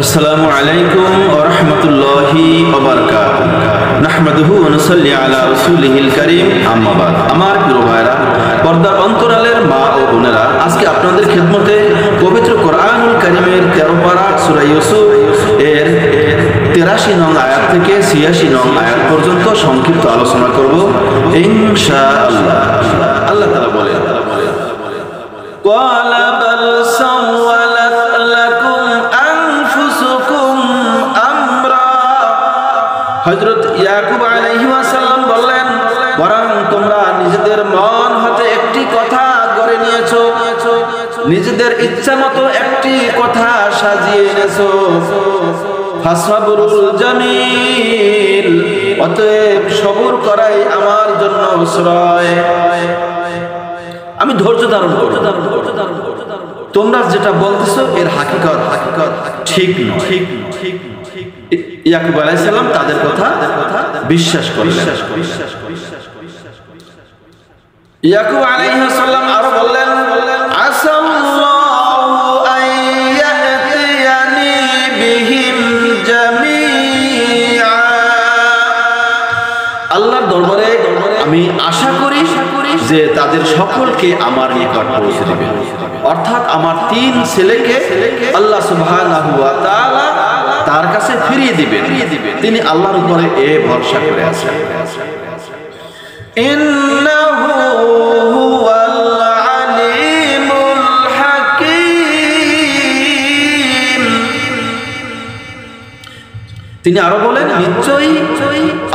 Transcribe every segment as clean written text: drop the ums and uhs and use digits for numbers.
আসসালামু আলাইকুম ওয়া রাহমাতুল্লাহি ওয়া বারাকাতুহু নাহমাদুহু ওয়া নুসাল্লি আলা রাসূলিহিল কারীম আম্মা বাদ। আমার প্রিয় ভাইরা, পর্দার অন্তরালের মা ও বোনেরা, আজকে আপনাদের খিদমতে পবিত্র কোরআনুল কারীমের 13 পারা সূরা ইউসুফ এর 83 নং আয়াত থেকে 86 নং আয়াত পর্যন্ত সংক্ষিপ্ত আলোচনা করব ইনশাআল্লাহ। আল্লাহ তাআলা বলেন, ওয়ালা বাল সাওয়ালাত লাকুম আনফুসুকুম আমরা। হযরত ইয়াকুব আলাইহিস সালাম বললেন, বরং তোমরা নিজেদের মন হতে একটি কথা গড়ে নিয়েছো, নিজেদের ইচ্ছা মতো একটি কথা সাজিয়ে এনেছো। ফাসবরুল জামিল, অতএব সবর করাই আমার জন্য শ্রয়। আমি ধৈর্য ধারণ করব। তোমরা যেটা বলতেছো এর হাকিকত ঠিক নয়। ইয়াকুব আলাইহিস সালাম তাদের কথা বিশ্বাস করলেন। ইয়াকুব আলাইহিস সালাম আরো বললেন, আসাল্লাহু আইয়াতিয়ানি বিহিম জামিআ। আল্লাহর দরবারে আমি আশা করি যে তাদের সকলকে আমার নিকট পৌঁছে দিবেন। অর্থাৎ আমার 3 ছেলেকে আল্লাহ সুবহানাহু ওয়া তাআলা তার কাছে ফিরিয়ে দিবেন। তিনি আল্লাহর উপরে ভরসা করে আছেন। ইন্নাহু হুয়াল আলিমুল হাকীম। তিনি আরো বলেন, নিশ্চয়ই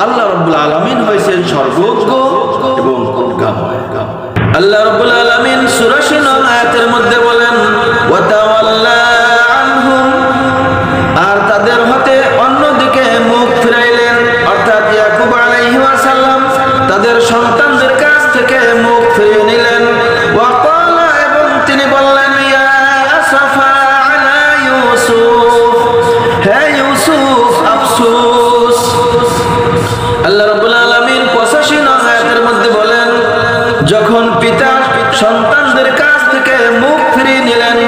আল্লাহ রাব্বুল আলামিন হইছেন সর্বজ্ঞ এবং প্রজ্ঞাময়। আল্লাহ রাব্বুল আলামিন সূরা 9 নং আয়াতের মধ্যে বলেন, ওয়া তাওয়াল্লা আনহুম, আর তাদের হতে অন্যদিকে মুখ ফিরাইলেন। অর্থাৎ ইয়াকুব আলাইহিস সালাম তাদের সন্তানদের কাছ থেকে মুখ ফিরিয়ে নিলেন। ওয়া ক্বালা, এবং তিনি বললেন, ইয়া আসাফা আলা ইউসুফ, হে ইউসুফ আফসোস। আল্লাহ রাব্বুল আলামিন 85 নং আয়াতের মধ্যে বলেন, যখন পিতা সন্তানদের কাছ থেকে মুখ ফিরিয়ে নিলেন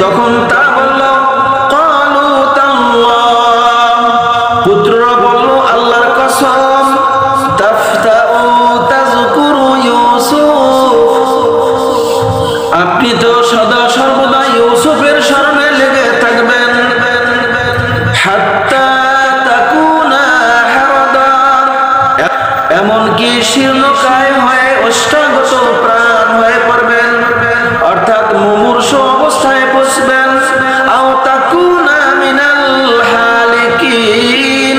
তখন তা বলল, ক্বালু তাল্লাহ, পুত্ররা বলল, আল্লাহর কসম, তাফতাউ তাযকুরু ইউসুফ, আপনি তো সদা সর্বদা ইউসুফের শরণে লেগে থাকবেন। হাত্তা তাকুনা হারাদা, এমনকি শীর্ণকায় হয়ে অষ্টাগত প্রাণ হয়ে পড়বেন, অর্থাৎ মুমূর্ষু অবস্থায় পৌঁছবেন। আও তাকুনা মিনাল হালিকিন,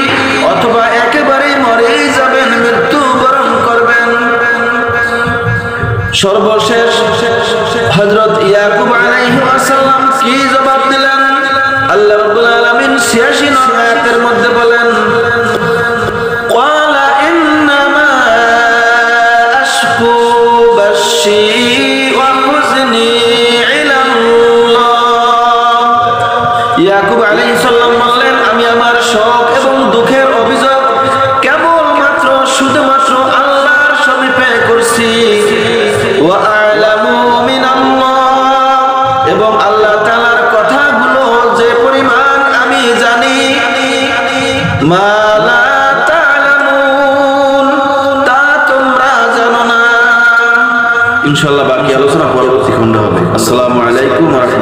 অথবা একেবারে মরেই যাবেন, মৃত্যুবরণ করবেন। সর্বশেষ হযরত ইয়াকুব আলাইহিস সালাম কি জবাব দিলেন? আল্লাহ রাব্বুল আলামিন 86 নং আয়াতের মধ্যে বলেন, ক্বালা ইন্নামা আশকু বাশশি ওয়া হুজনি ইলাল্লাহ। ইয়াকুব আলাইহিস সালাম বললেন, আমি আমার শোক এবং দুঃখের অভিযোগ কেবলমাত্র শুধুমাত্র আল্লাহর সমীপে করছি। ওয়া আ'লামু মিনাল্লাহ, এবং আল্লাহ তাআলার কথাগুলো যে পরিমাণ আমি জানি, মা লা তা'লামুন, তা তোমরা জানো না। ইনশাআল্লাহ বাকি আলোচনা পরবর্তী খণ্ডে হবে। আসসালামু আলাইকুম ওয়া রাহমাতুল্লাহ।